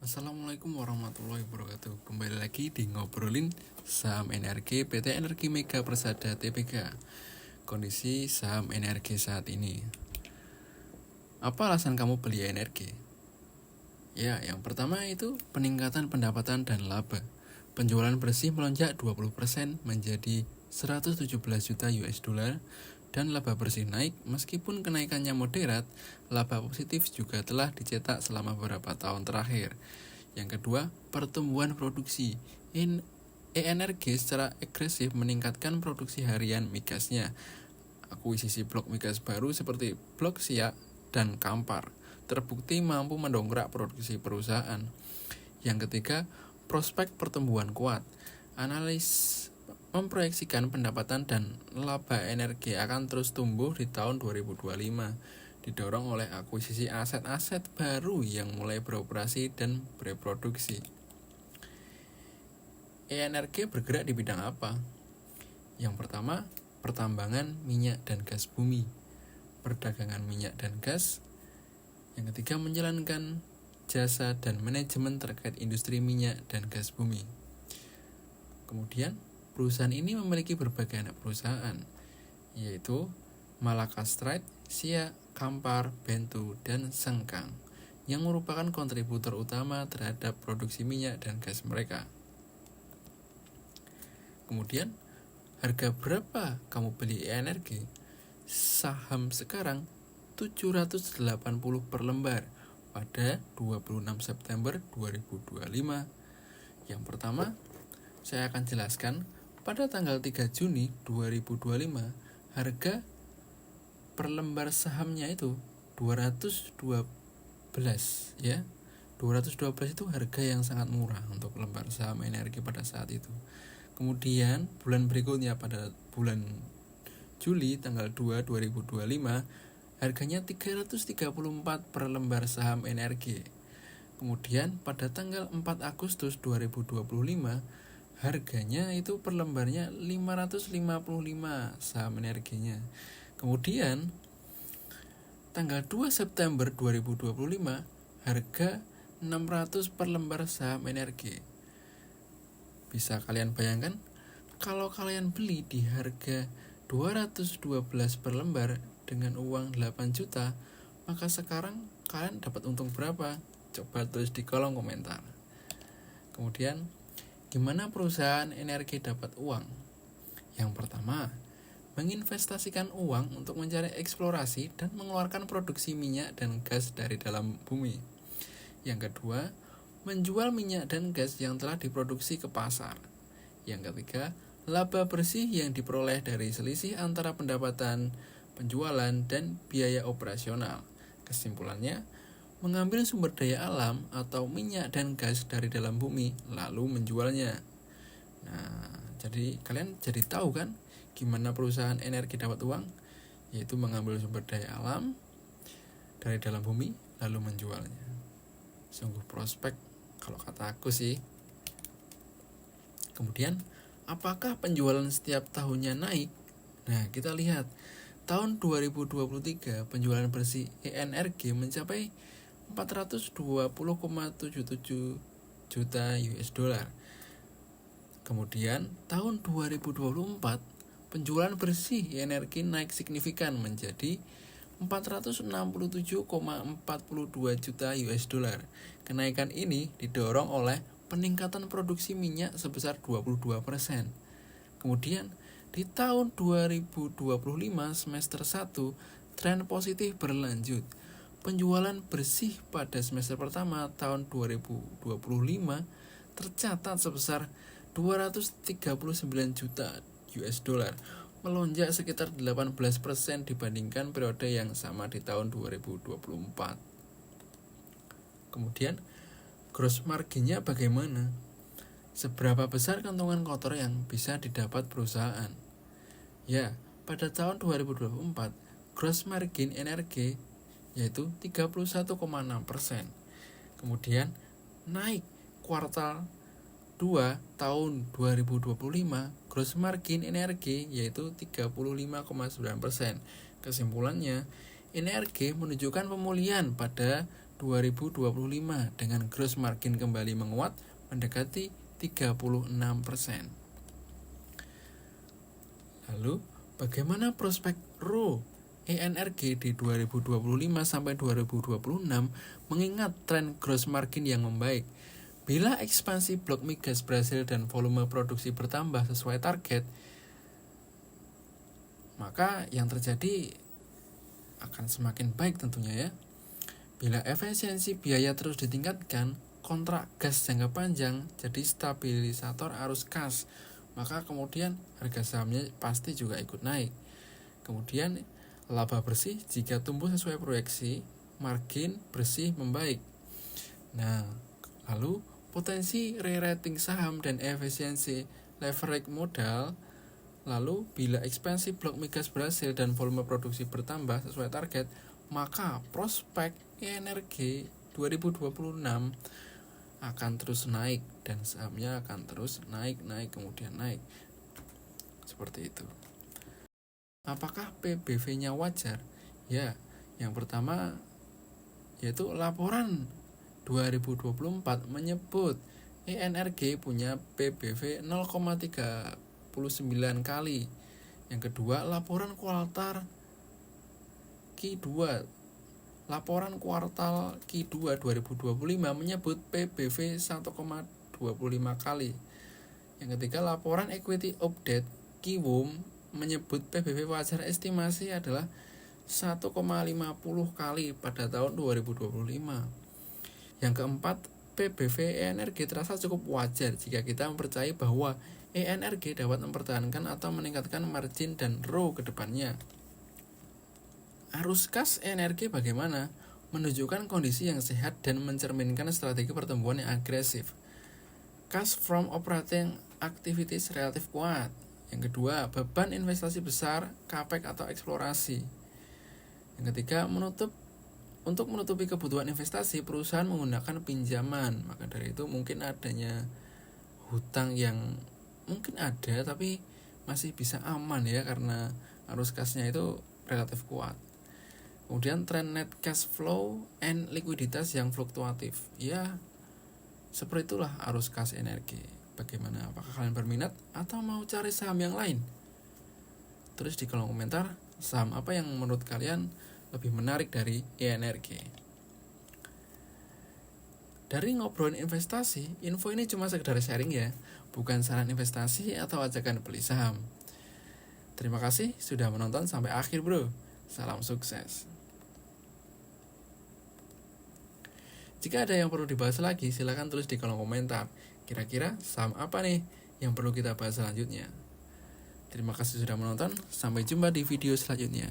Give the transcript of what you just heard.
Assalamualaikum warahmatullahi wabarakatuh. Kembali lagi di ngobrolin saham NRG PT Energi Mega Persada Tbk. Kondisi saham NRG saat ini. Apa alasan kamu beli NRG? Ya, yang pertama itu peningkatan pendapatan dan laba. Penjualan bersih melonjak 20% menjadi 117 juta US dollar dan laba bersih naik. Meskipun kenaikannya moderat, laba positif juga telah dicetak selama beberapa tahun terakhir. Yang kedua, pertumbuhan produksi. ENRG secara agresif meningkatkan produksi harian migasnya. Akuisisi blok migas baru seperti blok Siak dan Kampar terbukti mampu mendongkrak produksi perusahaan. Yang ketiga, prospek pertumbuhan kuat. Analis memproyeksikan pendapatan dan laba NRG akan terus tumbuh di tahun 2025, didorong oleh akuisisi aset-aset baru yang mulai beroperasi dan bereproduksi. ENRG bergerak di bidang apa? Yang pertama, pertambangan minyak dan gas bumi, perdagangan minyak dan gas. Yang ketiga, menjalankan jasa dan manajemen terkait industri minyak dan gas bumi. Kemudian, perusahaan ini memiliki berbagai anak perusahaan, yaitu Malakastride, Siak, Kampar, Bentu, dan Sengkang, yang merupakan kontributor utama terhadap produksi minyak dan gas mereka. Kemudian, harga berapa kamu beli ENRG? Saham sekarang 780 per lembar pada 26 September 2025. Yang pertama, saya akan jelaskan pada tanggal 3 Juni 2025 harga per lembar sahamnya itu 212 ya. 212 itu harga yang sangat murah untuk lembar saham NRG pada saat itu. Kemudian bulan berikutnya pada bulan Juli tanggal 2 2025 harganya 334 per lembar saham NRG. Kemudian pada tanggal 4 Agustus 2025 harganya itu per lembarnya 555 saham NRG-nya. Kemudian tanggal 2 September 2025 harga 600 per lembar saham NRG. Bisa kalian bayangkan kalau kalian beli di harga 212 per lembar dengan uang 8 juta, maka sekarang kalian dapat untung berapa? Coba tulis di kolom komentar. Kemudian, gimana perusahaan NRG dapat uang? Yang pertama, menginvestasikan uang untuk mencari eksplorasi dan mengeluarkan produksi minyak dan gas dari dalam bumi. Yang kedua, menjual minyak dan gas yang telah diproduksi ke pasar. Yang ketiga, laba bersih yang diperoleh dari selisih antara pendapatan penjualan dan biaya operasional. Kesimpulannya, mengambil sumber daya alam atau minyak dan gas dari dalam bumi lalu menjualnya. Nah, jadi kalian jadi tahu kan gimana perusahaan energi dapat uang? Yaitu mengambil sumber daya alam dari dalam bumi lalu menjualnya. Sungguh prospek kalau kata aku sih. Kemudian, apakah penjualan setiap tahunnya naik? Nah, kita lihat tahun 2023 penjualan bersih ENRG mencapai 420,77 juta US dollar. Kemudian tahun 2024 penjualan bersih ENRG naik signifikan menjadi 467,42 juta US dollar. Kenaikan ini didorong oleh peningkatan produksi minyak sebesar 22%. Kemudian di tahun 2025 semester 1 tren positif berlanjut. Penjualan bersih pada semester pertama tahun 2025 tercatat sebesar 239 juta US dollar, melonjak sekitar 18% dibandingkan periode yang sama di tahun 2024. Kemudian, gross marginnya bagaimana? Seberapa besar kantongan kotor yang bisa didapat perusahaan? Ya, pada tahun 2024, gross margin NRG yaitu 31,6%. Kemudian, naik kuartal 2 tahun 2025, gross margin NRG yaitu 35,9%. Kesimpulannya, NRG menunjukkan pemulihan pada 2025 dengan gross margin kembali menguat mendekati 36%. Lalu, bagaimana prospek ROE ENRG di 2025 sampai 2026 mengingat tren gross margin yang membaik? Bila ekspansi blok migas Brasil dan volume produksi bertambah sesuai target, maka yang terjadi akan semakin baik tentunya ya. Bila efisiensi biaya terus ditingkatkan, kontrak gas jangka panjang jadi stabilisator arus kas, maka kemudian harga sahamnya pasti juga ikut naik. Kemudian laba bersih jika tumbuh sesuai proyeksi, margin bersih membaik. Nah, lalu potensi re-rating saham dan efisiensi leverage modal. Lalu, bila ekspansi blok migas Brasil dan volume produksi bertambah sesuai target, maka prospek ENRG 2026 akan terus naik dan sahamnya akan terus naik kemudian naik. Seperti itu. Apakah PBV-nya wajar? Ya, yang pertama yaitu laporan 2024 menyebut ENRG punya PBV 0,39 kali. Yang kedua, laporan kuartal Q2 2025 menyebut PBV 1,25 kali. Yang ketiga, laporan equity update Q1 menyebut PBV wajar estimasi adalah 1,50 kali pada tahun 2025. Yang keempat, PBV ENRG terasa cukup wajar jika kita mempercayai bahwa ENRG dapat mempertahankan atau meningkatkan margin dan ROE ke depannya. Arus kas ENRG bagaimana? Menunjukkan kondisi yang sehat dan mencerminkan strategi pertumbuhan yang agresif. Cash from operating activities relatif kuat. Yang kedua, beban investasi besar, capex atau eksplorasi. Yang ketiga, untuk menutupi kebutuhan investasi, perusahaan menggunakan pinjaman. Maka dari itu mungkin adanya hutang yang mungkin ada tapi masih bisa aman ya karena arus kasnya itu relatif kuat. Kemudian tren net cash flow and likuiditas yang fluktuatif. Ya, seperti itulah arus kas ENRG. Bagaimana? Apakah kalian berminat atau mau cari saham yang lain? Tulis di kolom komentar saham apa yang menurut kalian lebih menarik dari ENRG. Dari ngobrolin investasi, info ini cuma sekedar sharing ya, bukan saran investasi atau ajakan beli saham. Terima kasih sudah menonton sampai akhir bro. Salam sukses. Jika ada yang perlu dibahas lagi, silakan tulis di kolom komentar. Kira-kira saham apa nih yang perlu kita bahas selanjutnya? Terima kasih sudah menonton, sampai jumpa di video selanjutnya.